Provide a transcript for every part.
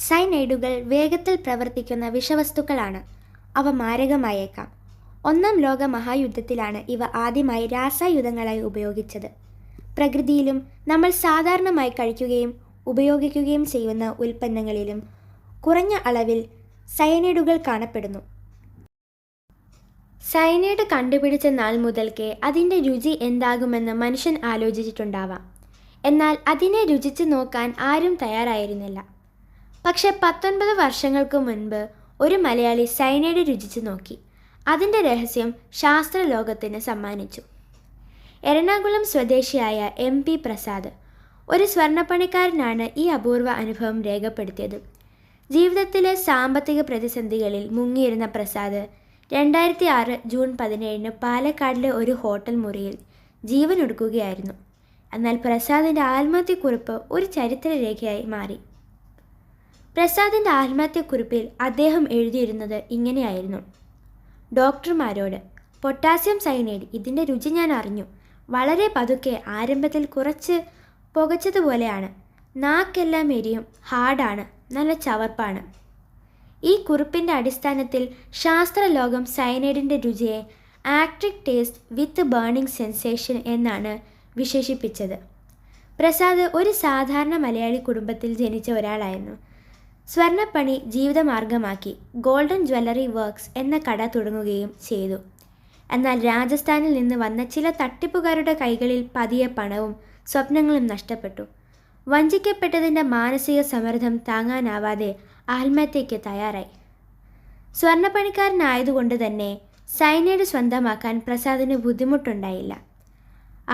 സയനൈഡുകൾ വേഗത്തിൽ പ്രവർത്തിക്കുന്ന വിഷവസ്തുക്കളാണ്. അവ മാരകമായേക്കാം. ഒന്നാം ലോക മഹായുദ്ധത്തിലാണ് ഇവ ആദ്യമായി രാസായുധങ്ങളായി ഉപയോഗിച്ചത്. പ്രകൃതിയിലും നമ്മൾ സാധാരണമായി കഴിക്കുകയും ഉപയോഗിക്കുകയും ചെയ്യുന്ന ഉൽപ്പന്നങ്ങളിലും കുറഞ്ഞ അളവിൽ സയനൈഡുകൾ കാണപ്പെടുന്നു. സയനൈഡ് കണ്ടുപിടിച്ച നാൾ മുതൽക്കേ അതിൻ്റെ രുചി എന്താകുമെന്ന് മനുഷ്യൻ ആലോചിച്ചിട്ടുണ്ടാവാം. എന്നാൽ അതിനെ രുചിച്ച് നോക്കാൻ ആരും തയ്യാറായിരുന്നില്ല. പക്ഷെ 19 വർഷങ്ങൾക്ക് മുൻപ് ഒരു മലയാളി സയനൈഡ് രുചിച്ചു നോക്കി. അതിൻ്റെ രഹസ്യം ശാസ്ത്രലോകത്തിന് സമ്മാനിച്ചു. എറണാകുളം സ്വദേശിയായ MP പ്രസാദ്, ഒരു സ്വർണ്ണപ്പണിക്കാരനാണ് ഈ അപൂർവ അനുഭവം രേഖപ്പെടുത്തിയത്. ജീവിതത്തിലെ സാമ്പത്തിക പ്രതിസന്ധികളിൽ മുങ്ങിയിരുന്ന പ്രസാദ് 2006 ജൂൺ 17 പാലക്കാടിലെ ഒരു ഹോട്ടൽ മുറിയിൽ ജീവനൊടുക്കുകയായിരുന്നു. എന്നാൽ പ്രസാദിൻ്റെ ആത്മഹത്യക്കുറിപ്പ് ഒരു ചരിത്രരേഖയായി മാറി. പ്രസാദിൻ്റെ ആത്മഹത്യക്കുറിപ്പിൽ അദ്ദേഹം എഴുതിയിരുന്നത് ഇങ്ങനെയായിരുന്നു: ഡോക്ടർമാരോട്, പൊട്ടാസ്യം സയനൈഡ്, ഇതിൻ്റെ രുചി ഞാൻ അറിഞ്ഞു. വളരെ പതുക്കെ, ആരംഭത്തിൽ കുറച്ച് പുകച്ചതുപോലെയാണ്. നാക്കെല്ലാം എരിയും, ഹാർഡാണ്, നല്ല ചവർപ്പാണ്. ഈ കുറിപ്പിൻ്റെ അടിസ്ഥാനത്തിൽ ശാസ്ത്രലോകം സയനൈഡിൻ്റെ രുചിയെ ആക്ട്രിക് ടേസ്റ്റ് വിത്ത് ബേണിംഗ് സെൻസേഷൻ എന്നാണ് വിശേഷിപ്പിച്ചത്. പ്രസാദ് ഒരു സാധാരണ മലയാളി കുടുംബത്തിൽ ജനിച്ച ഒരാളായിരുന്നു. സ്വർണ്ണപ്പണി ജീവിതമാർഗമാക്കി ഗോൾഡൻ ജ്വല്ലറി വർക്ക്സ് എന്ന കട തുടങ്ങുകയും ചെയ്തു. എന്നാൽ രാജസ്ഥാനിൽ നിന്ന് വന്ന ചില തട്ടിപ്പുകാരുടെ കൈകളിൽ പതിയെ പണവും സ്വപ്നങ്ങളും നഷ്ടപ്പെട്ടു. വഞ്ചിക്കപ്പെട്ടതിൻ്റെ മാനസിക സമ്മർദ്ദം താങ്ങാനാവാതെ ആത്മഹത്യയ്ക്ക് തയ്യാറായി. സ്വർണ്ണപ്പണിക്കാരനായതുകൊണ്ട് തന്നെ സയനൈഡ് സ്വന്തമാക്കാൻ പ്രസാദിന് ബുദ്ധിമുട്ടുണ്ടായില്ല.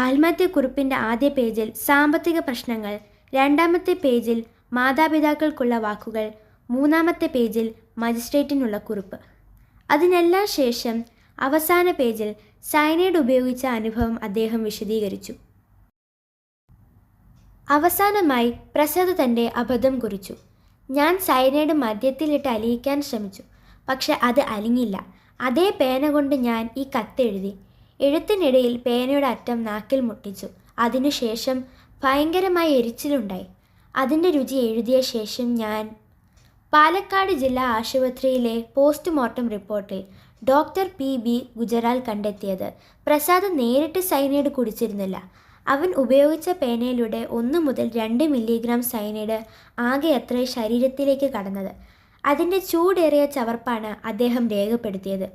ആത്മഹത്യക്കുറിപ്പിൻ്റെ ആദ്യ പേജിൽ സാമ്പത്തിക പ്രശ്നങ്ങൾ, രണ്ടാമത്തെ പേജിൽ മാതാപിതാക്കൾക്കുള്ള വാക്കുകൾ, മൂന്നാമത്തെ പേജിൽ മജിസ്ട്രേറ്റിനുള്ള കുറിപ്പ്. അതിനെല്ലാം ശേഷം അവസാന പേജിൽ സയനൈഡ് ഉപയോഗിച്ച അനുഭവം അദ്ദേഹം വിശദീകരിച്ചു. അവസാനമായി പ്രസാദ് തൻ്റെ അബദ്ധം കുറിച്ചു. ഞാൻ സയനൈഡ് മദ്യത്തിലിട്ട് അലിയിക്കാൻ ശ്രമിച്ചു. പക്ഷെ അത് അലിഞ്ഞില്ല. അതേ പേന കൊണ്ട് ഞാൻ ഈ കത്തെഴുതി. എഴുത്തിനിടയിൽ പേനയുടെ അറ്റം നാക്കിൽ മുട്ടിച്ചു. അതിനുശേഷം ഭയങ്കരമായ എരിച്ചിലുണ്ടായി. അതിൻ്റെ രുചി എഴുതിയ ശേഷം ഞാൻ പാലക്കാട് ജില്ലാ ആശുപത്രിയിലെ പോസ്റ്റ്മോർട്ടം റിപ്പോർട്ടിൽ ഡോക്ടർ PB ഗുജറാൽ കണ്ടെത്തിയത് പ്രസാദ് നേരിട്ട് സയനൈഡ് കുടിച്ചിരുന്നില്ല. അവൻ ഉപയോഗിച്ച പേനയിലൂടെ 1 മുതൽ 2 മില്ലിഗ്രാം സയനൈഡ് ആകെ അത്രേ ശരീരത്തിലേക്ക് കടന്നത്. അതിൻ്റെ ചൂടേറിയ ചവർപ്പാണ് അദ്ദേഹം രേഖപ്പെടുത്തിയത്.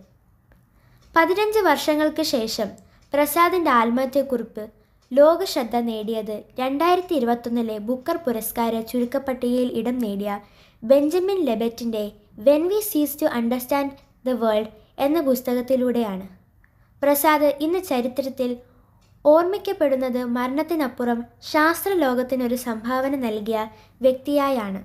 15 വർഷങ്ങൾക്ക് ശേഷം പ്രസാദിൻ്റെ ആത്മഹത്യക്കുറിപ്പ് ലോകശ്രദ്ധ നേടിയത് 2021 ബുക്കർ പുരസ്കാര ചുരുക്കപ്പട്ടികയിൽ ഇടം നേടിയ Benjamin ലെബറ്റിൻ്റെ when we cease to understand the world എന്ന പുസ്തകത്തിലൂടെയാണ്. പ്രസാദ് ഇന്ന് ചരിത്രത്തിൽ ഓർമ്മിക്കപ്പെടുന്നത് മരണത്തിനപ്പുറം ശാസ്ത്രലോകത്തിനൊരു സംഭാവന നൽകിയ വ്യക്തിയായാണ്.